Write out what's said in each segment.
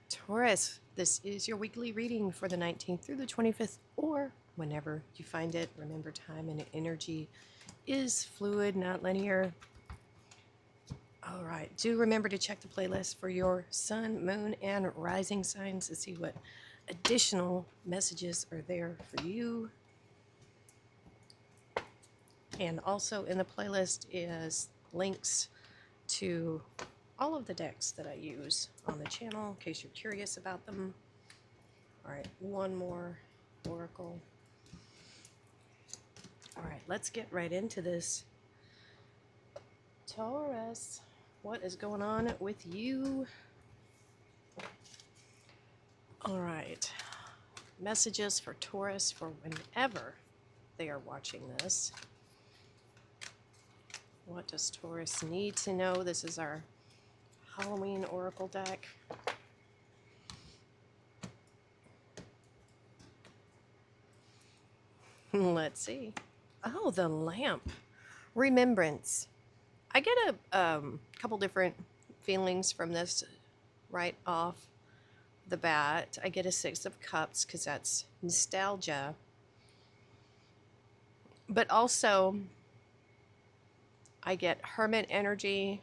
Taurus, this is your weekly reading for the 19th through the 25th, or whenever you find it. Remember, time and energy is fluid, not linear. All right, do remember to check the playlist for your sun, moon, and rising signs to see what additional messages are there for you. And also in the playlist is links to all of the decks that I use on the channel in case you're curious about them. All right, one more oracle. All right, let's get right into this. Taurus, what is going on with you? All right, messages for Taurus for whenever they are watching this. What does Taurus need to know? This is our Halloween oracle deck. Let's see. Oh, the lamp. Remembrance. I get a couple different feelings from this right off the bat. I get a Six of Cups because that's nostalgia. But also, I get hermit energy,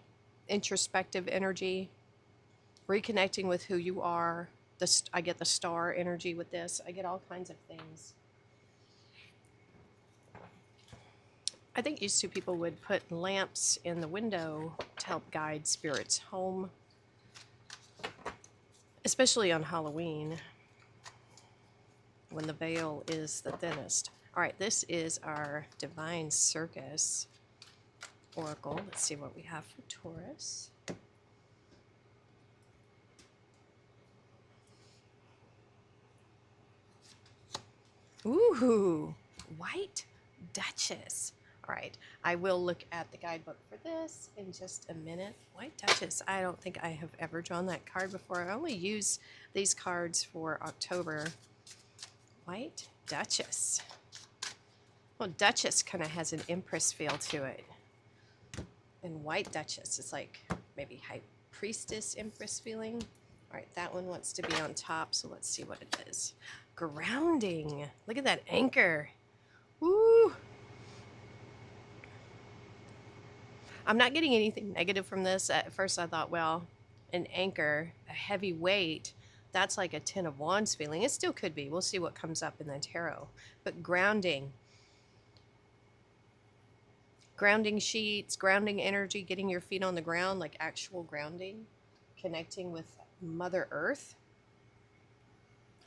introspective energy, reconnecting with who you are. I get the star energy with this. I get all kinds of things. I think used to people would put lamps in the window to help guide spirits home, especially on Halloween when the veil is the thinnest. All right, this is our Divine Circus oracle. Let's see what we have for Taurus. Ooh, White Duchess. All right, I will look at the guidebook for this in just a minute. White Duchess, I don't think I have ever drawn that card before. I only use these cards for October. White Duchess. Well, Duchess kind of has an Empress feel to it. And White Duchess is like maybe High Priestess Empress feeling. All right, that one wants to be on top, so let's see what it is. Grounding. Look at that anchor. Woo! I'm not getting anything negative from this. At first I thought, well, an anchor, a heavy weight, that's like a Ten of Wands feeling. It still could be. We'll see what comes up in the tarot. But grounding. Grounding sheets, grounding energy, getting your feet on the ground, like actual grounding, connecting with Mother Earth.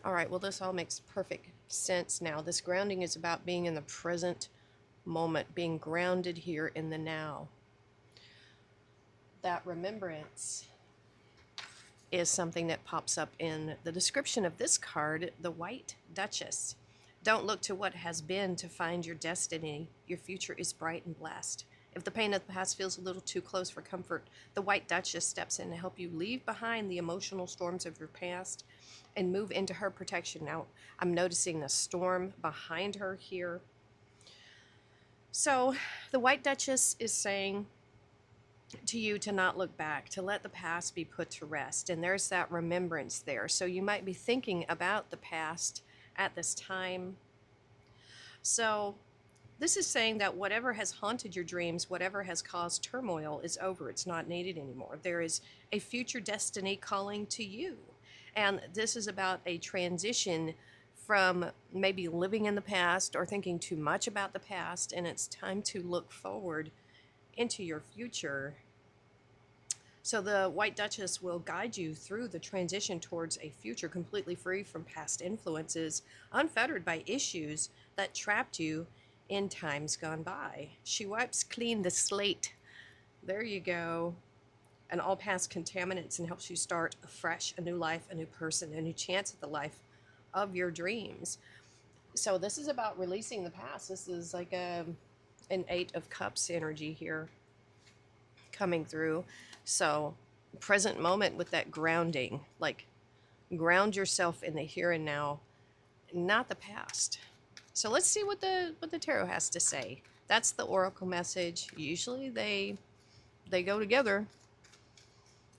All right, well, this all makes perfect sense now. This grounding is about being in the present moment, being grounded here in the now. That remembrance is something that pops up in the description of this card, the White Duchess. Don't look to what has been to find your destiny. Your future is bright and blessed. If the pain of the past feels a little too close for comfort, the White Duchess steps in to help you leave behind the emotional storms of your past and move into her protection. Now, I'm noticing the storm behind her here. So, the White Duchess is saying to you to not look back, to let the past be put to rest. And there's that remembrance there. So you might be thinking about the past at this time. So this is saying that whatever has haunted your dreams, whatever has caused turmoil is over. It's not needed anymore. There is a future destiny calling to you. And this is about a transition from maybe living in the past or thinking too much about the past. And it's time to look forward into your future. So the White Duchess will guide you through the transition towards a future completely free from past influences, unfettered by issues that trapped you in times gone by. She wipes clean the slate. There you go. And all past contaminants and helps you start afresh, a new life, a new person, a new chance at the life of your dreams. So this is about releasing the past. This is like an Eight of Cups energy here coming through. So present moment with that grounding, like ground yourself in the here and now, not the past. So let's see what the tarot has to say. That's the oracle message. Usually they go together.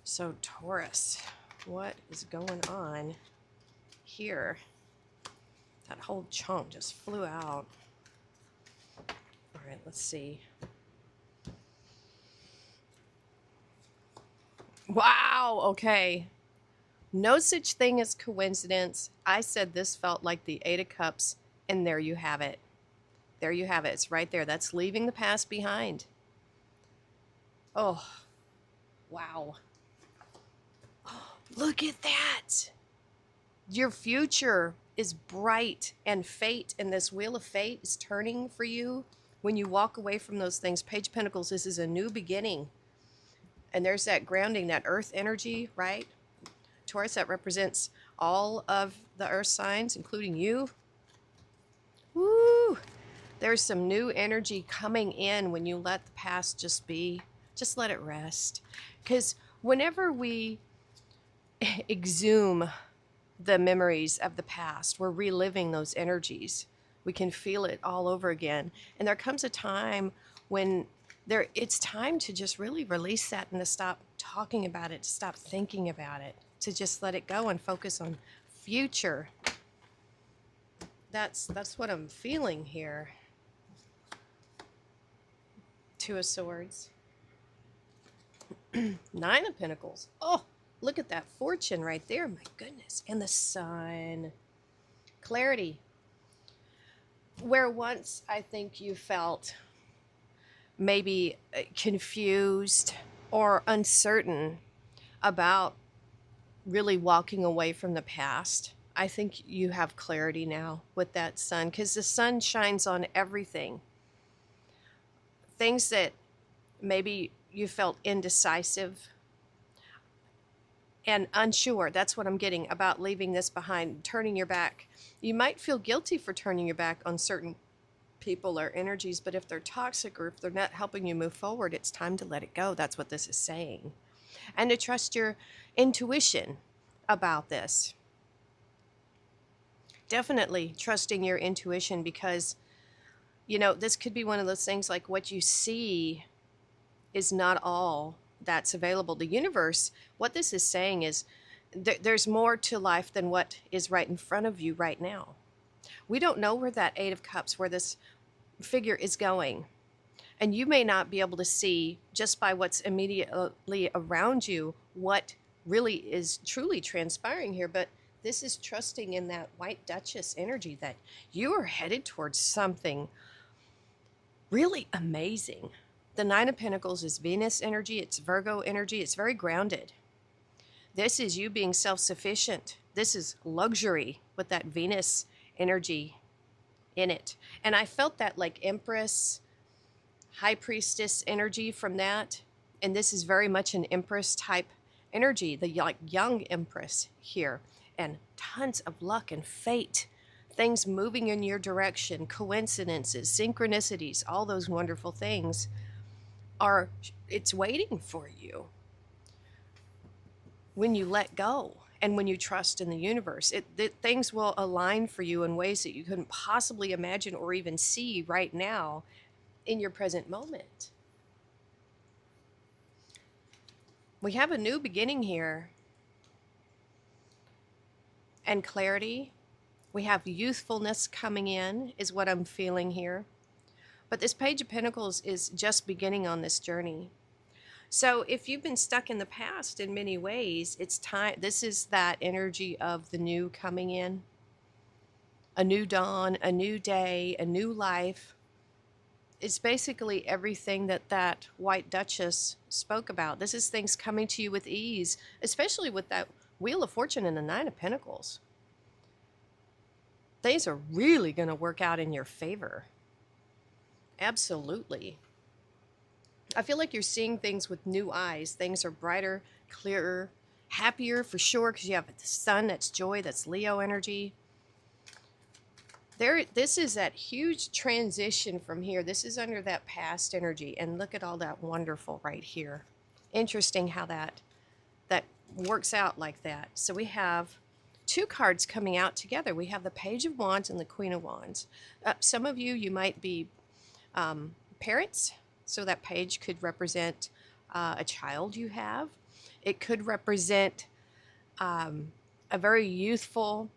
So Taurus, What is going on here? That whole chunk just flew out. All right, let's see. Wow, okay. No such thing as coincidence. I said this felt like the Eight of Cups, and there you have it. There you have it. It's right there. That's leaving the past behind. Oh, wow. Oh, look at that. Your future is bright, and fate and this wheel of fate is turning for you when you walk away from those things. Page of Pentacles, this is a new beginning. And there's that grounding, that earth energy, right? Taurus, that represents all of the earth signs, including you. Woo! There's some new energy coming in when you let the past just be. Just let it rest. Because whenever we exhume the memories of the past, we're reliving those energies. We can feel it all over again. And there comes a time when it's time to just really release that and to stop talking about it, to stop thinking about it, to just let it go and focus on future. That's what I'm feeling here. Two of Swords. Nine of Pentacles. Oh, look at that fortune right there. My goodness. And the Sun. Clarity. Where once I think you felt maybe confused or uncertain about really walking away from the past, I think you have clarity now with that Sun, because the Sun shines on everything. Things that maybe you felt indecisive and unsure, that's what I'm getting, about leaving this behind, turning your back. You might feel guilty for turning your back on certain people or energies, but if they're toxic or if they're not helping you move forward, it's time to let it go. That's what this is saying. And to trust your intuition about this. Definitely trusting your intuition, because, you know, this could be one of those things like what you see is not all that's available. The universe, what this is saying is there's more to life than what is right in front of you right now. We don't know where that Eight of Cups, where this figure is going. And you may not be able to see just by what's immediately around you what really is truly transpiring here. But this is trusting in that White Duchess energy that you are headed towards something really amazing. The Nine of Pentacles is Venus energy. It's Virgo energy. It's very grounded. This is you being self-sufficient. This is luxury with that Venus energy in it. And I felt that like Empress, High Priestess energy from that. And this is very much an Empress type energy, the like young Empress here. And tons of luck and fate, things moving in your direction, coincidences, synchronicities, all those wonderful things it's waiting for you when you let go and when you trust in the universe. Things will align for you in ways that you couldn't possibly imagine or even see right now in your present moment. We have a new beginning here. And clarity. We have youthfulness coming in, is what I'm feeling here. But this Page of Pentacles is just beginning on this journey. So if you've been stuck in the past in many ways, it's time. This is that energy of the new coming in. A new dawn, a new day, a new life. It's basically everything that White Duchess spoke about. This is things coming to you with ease, especially with that Wheel of Fortune and the Nine of Pentacles. Things are really going to work out in your favor. Absolutely. I feel like you're seeing things with new eyes. Things are brighter, clearer, happier for sure, because you have the Sun, that's joy, that's Leo energy. This is that huge transition from here. This is under that past energy, and look at all that wonderful right here. Interesting how that works out like that. So we have two cards coming out together. We have the Page of Wands and the Queen of Wands. Some of you might be parents, so that page could represent a child you have. It could represent a very youthful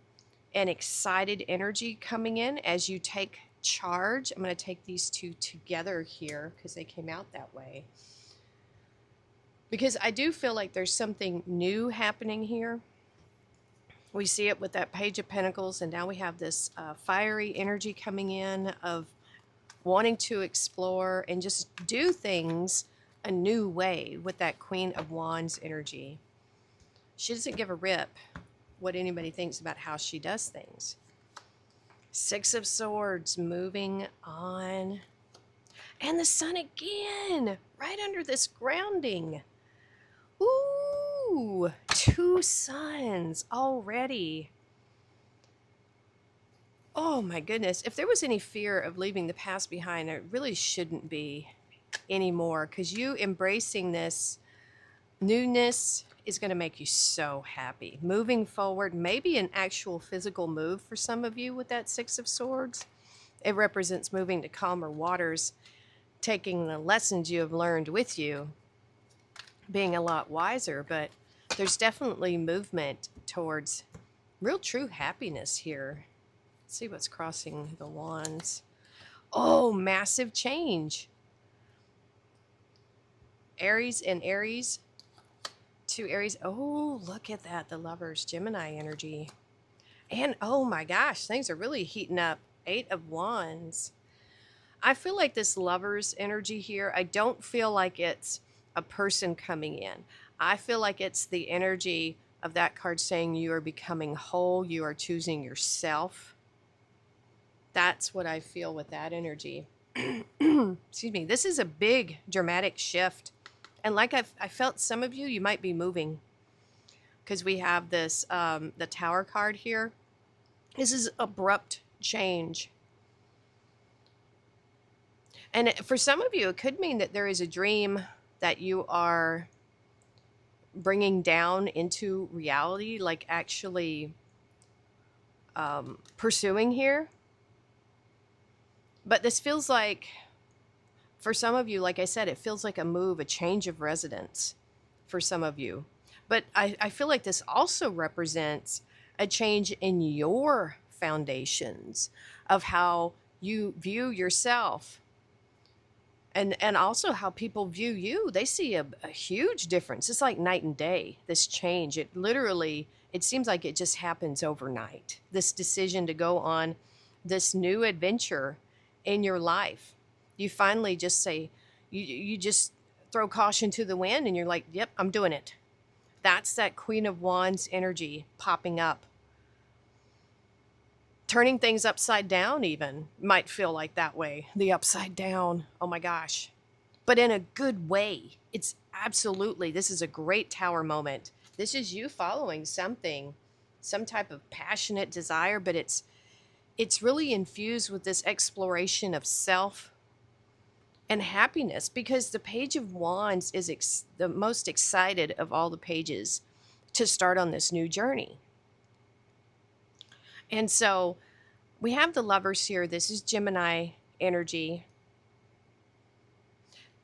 and excited energy coming in as you take charge. I'm going to take these two together here because they came out that way. Because I do feel like there's something new happening here. We see it with that Page of Pentacles, and now we have this fiery energy coming in of wanting to explore and just do things a new way with that Queen of Wands energy. She doesn't give a rip what anybody thinks about how she does things. Six of Swords moving on. And the Sun again, right under this grounding. Ooh, two suns already. Oh my goodness. If there was any fear of leaving the past behind, there really shouldn't be anymore, because you embracing this newness is going to make you so happy. Moving forward, maybe an actual physical move for some of you with that Six of Swords. It represents moving to calmer waters, taking the lessons you have learned with you, being a lot wiser, but there's definitely movement towards real true happiness here. Let's see what's crossing the wands. Oh, massive change. Aries and Aries. Two Aries. Oh, look at that. The Lovers, Gemini energy. And oh my gosh, things are really heating up. Eight of Wands. I feel like this Lovers energy here, I don't feel like it's a person coming in. I feel like it's the energy of that card saying you are becoming whole, you are choosing yourself. That's what I feel with that energy. Excuse me. This is a big dramatic shift. And like I felt some of you might be moving, because we have this, the Tower card here. This is abrupt change. And for some of you, it could mean that there is a dream that you are bringing down into reality, like actually pursuing here. But this feels like, for some of you, like I said, it feels like a move, a change of residence for some of you. But I feel like this also represents a change in your foundations of how you view yourself. And also how people view you. They see a huge difference. It's like night and day, this change. It literally, it seems like it just happens overnight. This decision to go on this new adventure in your life. You finally just say, you just throw caution to the wind and you're like, yep, I'm doing it. That's that Queen of Wands energy popping up. Turning things upside down even might feel like that way. The upside down. Oh my gosh. But in a good way. It's absolutely, this is a great Tower moment. This is you following something, some type of passionate desire, but it's really infused with this exploration of self and happiness, because the Page of Wands is the most excited of all the pages to start on this new journey. And so we have the Lovers here. This is Gemini energy.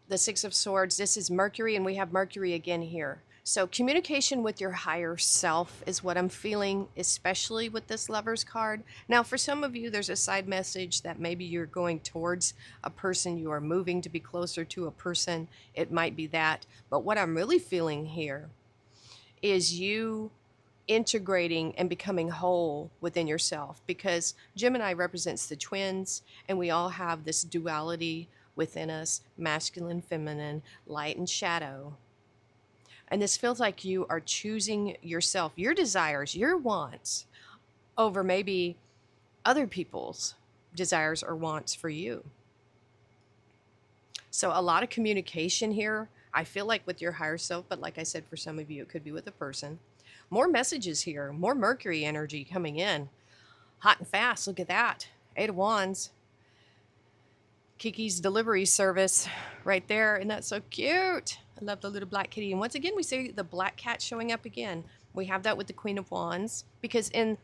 The Six of Swords, this is Mercury, and we have Mercury again here. So communication with your higher self is what I'm feeling, especially with this Lovers card. Now, for some of you, there's a side message that maybe you're going towards a person, you are moving to be closer to a person. It might be that. But what I'm really feeling here is you integrating and becoming whole within yourself, because Gemini represents the twins, and we all have this duality within us, masculine, feminine, light and shadow. And this feels like you are choosing yourself, your desires, your wants, over maybe other people's desires or wants for you. So a lot of communication here, I feel like with your higher self, but like I said, for some of you, it could be with a person. More messages here, more Mercury energy coming in. Hot and fast, look at that. Eight of Wands. Kiki's delivery service right there. Isn't that so cute? I love the little black kitty. And once again, we see the black cat showing up again. We have that with the Queen of Wands, because in,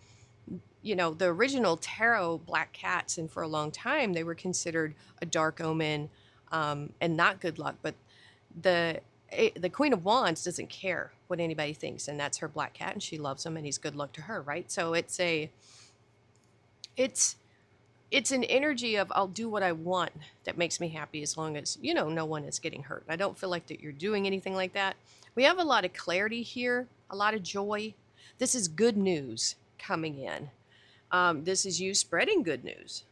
the original tarot black cats, and for a long time, they were considered a dark omen and not good luck. But the The Queen of Wands doesn't care what anybody thinks, and that's her black cat, and she loves him, and he's good luck to her, right? So it's it's an energy of I'll do what I want that makes me happy as long as, no one is getting hurt. I don't feel like that you're doing anything like that. We have a lot of clarity here, a lot of joy. This is good news coming in. This is you spreading good news.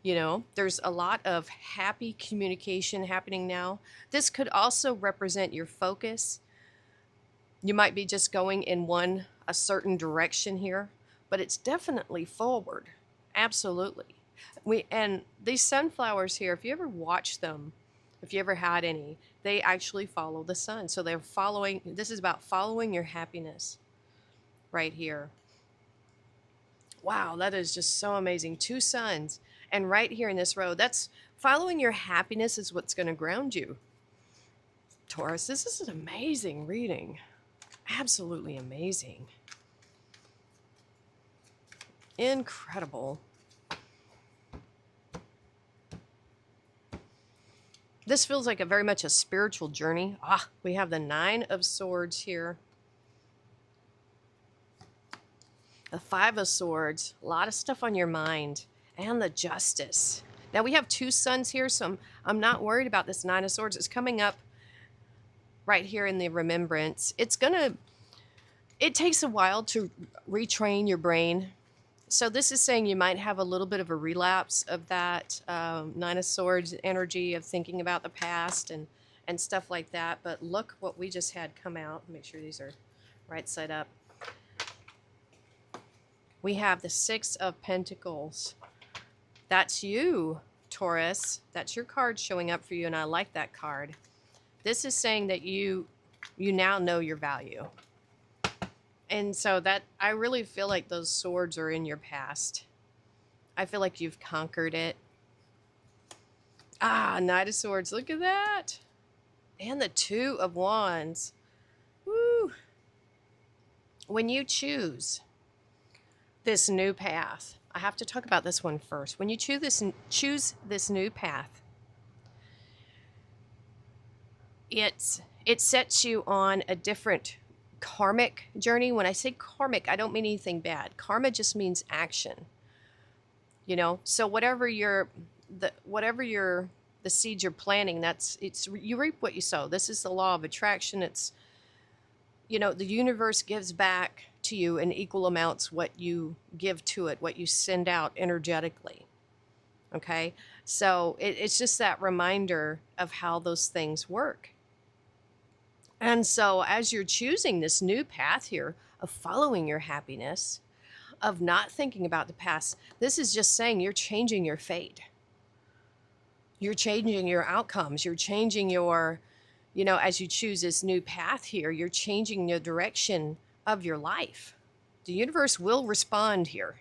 There's a lot of happy communication happening now. This could also represent your focus. You might be just going in a certain direction here, but it's definitely forward. Absolutely. And these sunflowers here, if you ever watch them, if you ever had any, they actually follow the sun. So this is about following your happiness right here. Wow, that is just so amazing. 2 suns. And right here in this row, that's following your happiness is what's going to ground you. Taurus, this is an amazing reading. Absolutely amazing. Incredible. This feels like very much a spiritual journey. We have the 9 of Swords here. The 5 of Swords, a lot of stuff on your mind, and the Justice. Now we have 2 suns here, so I'm not worried about this 9 of Swords. It's coming up right here in the Remembrance. It takes a while to retrain your brain. So this is saying you might have a little bit of a relapse of that 9 of Swords energy of thinking about the past and stuff like that. But look what we just had come out. Make sure these are right side up. We have the 6 of Pentacles. That's you, Taurus. That's your card showing up for you, and I like that card. This is saying that you now know your value. And so that I really feel like those swords are in your past. I feel like you've conquered it. Knight of Swords. Look at that. And the 2 of Wands. Woo. When you choose this new path, I have to talk about this one first. When you choose this new path, it sets you on a different karmic journey. When I say karmic, I don't mean anything bad. Karma just means action. So whatever the seeds you're planting, you reap what you sow. This is the law of attraction. It's the universe gives back to you in equal amounts what you give to it, what you send out energetically. Okay? So it's just that reminder of how those things work. And so as you're choosing this new path here of following your happiness, of not thinking about the past, this is just saying you're changing your fate. You're changing your outcomes. You're changing your, as you choose this new path here, you're changing the direction of your life. The universe will respond here.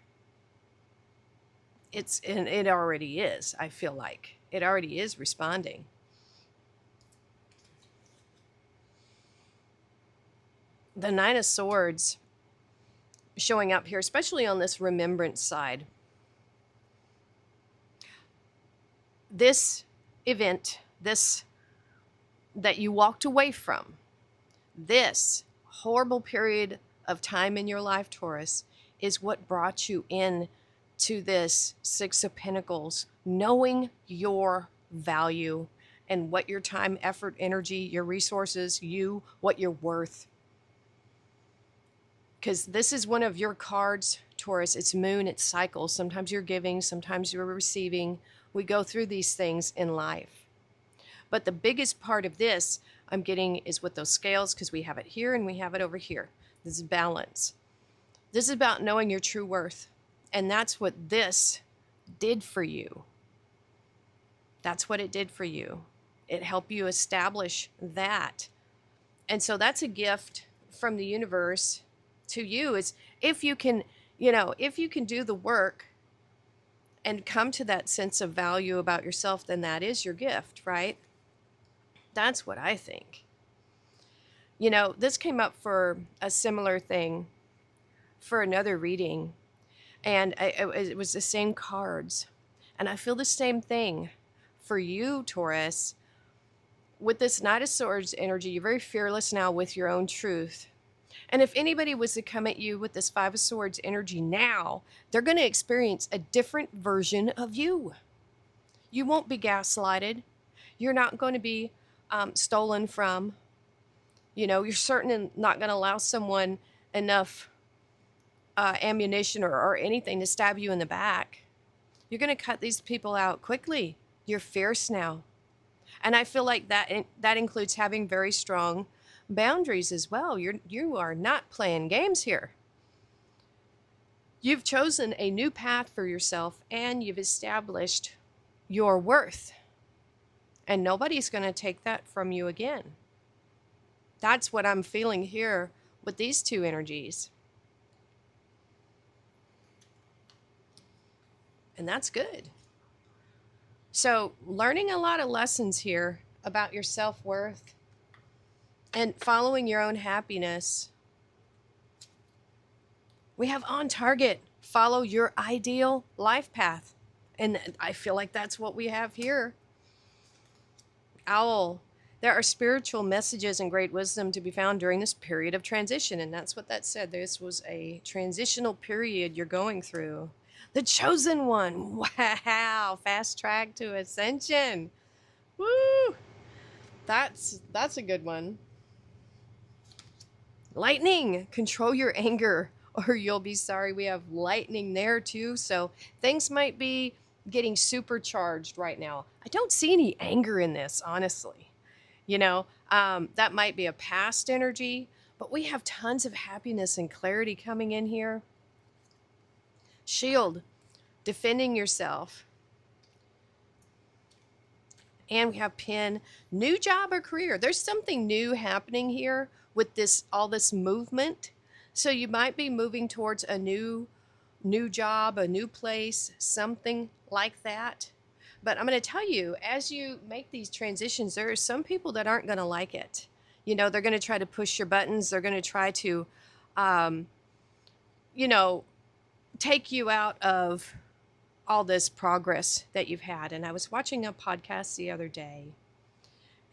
It already is, I feel like. It already is responding. The 9 of Swords showing up here, especially on this remembrance side. This event, that you walked away from, this horrible period of time in your life, Taurus, is what brought you in to this 6 of Pentacles, knowing your value and what your time, effort, energy, your resources, what you're worth. Because this is one of your cards, Taurus. It's moon, it's cycles. Sometimes you're giving, sometimes you're receiving. We go through these things in life. But the biggest part of this I'm getting is with those scales, because we have it here and we have it over here. This is balance. This is about knowing your true worth. And that's what this did for you. That's what it did for you. It helped you establish that. And so that's a gift from the universe to you, is if you can do the work and come to that sense of value about yourself, then that is your gift, right? That's what I think. This came up for a similar thing for another reading, and it was the same cards. And I feel the same thing for you, Taurus. with this Knight of Swords energy, you're very fearless now with your own truth. And if anybody was to come at you with this Five of Swords energy now, they're going to experience a different version of you. You won't be gaslighted. You're not going to be stolen from. You're certainly not going to allow someone enough ammunition or anything to stab you in the back. You're going to cut these people out quickly. You're fierce now. And I feel like that includes having very strong boundaries as well. You are not playing games here. You've chosen a new path for yourself, and you've established your worth. And nobody's going to take that from you again. That's what I'm feeling here with these two energies. And that's good. So, learning a lot of lessons here about your self-worth and following your own happiness. We have on target, follow your ideal life path. And I feel like that's what we have here. Owl. There are spiritual messages and great wisdom to be found during this period of transition. And that's what that said. This was a transitional period you're going through. The chosen one. Wow. Fast track to ascension. Woo. That's a good one. Lightning. Control your anger or you'll be sorry. We have lightning there too. So things might be getting supercharged right now. I don't see any anger in this, honestly. That might be a past energy, but we have tons of happiness and clarity coming in here. Shield, defending yourself. And we have Pin, new job or career. There's something new happening here with all this movement. So you might be moving towards a new job, a new place, something like that. But I'm going to tell you, as you make these transitions, there are some people that aren't going to like it. They're going to try to push your buttons. They're going to try to, take you out of all this progress that you've had. And I was watching a podcast the other day,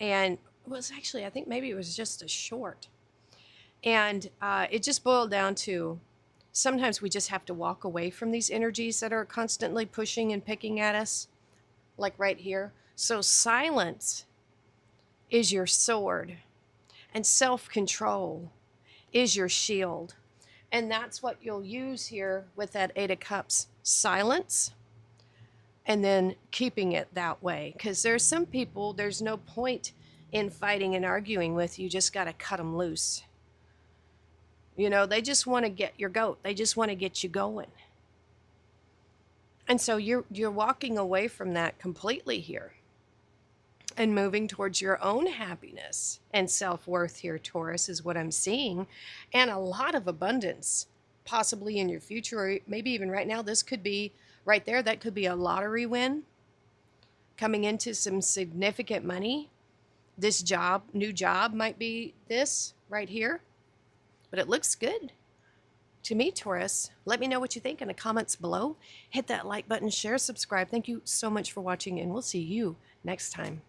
and it was actually, I think maybe it was just a short. And it just boiled down to sometimes we just have to walk away from these energies that are constantly pushing and picking at us, like right here. So silence is your sword, and self-control is your shield. And that's what you'll use here with that Eight of Cups. Silence, and then keeping it that way. Because there's some people, there's no point in fighting and arguing with. You just got to cut them loose. They just want to get your goat. They just want to get you going. And so you're walking away from that completely here and moving towards your own happiness and self-worth here, Taurus, is what I'm seeing. And a lot of abundance, possibly in your future, or maybe even right now. This could be right there. That could be a lottery win coming into some significant money. This new job might be this right here. But it looks good to me, Taurus. Let me know what you think in the comments below. Hit that like button, share, subscribe. Thank you so much for watching, and we'll see you next time.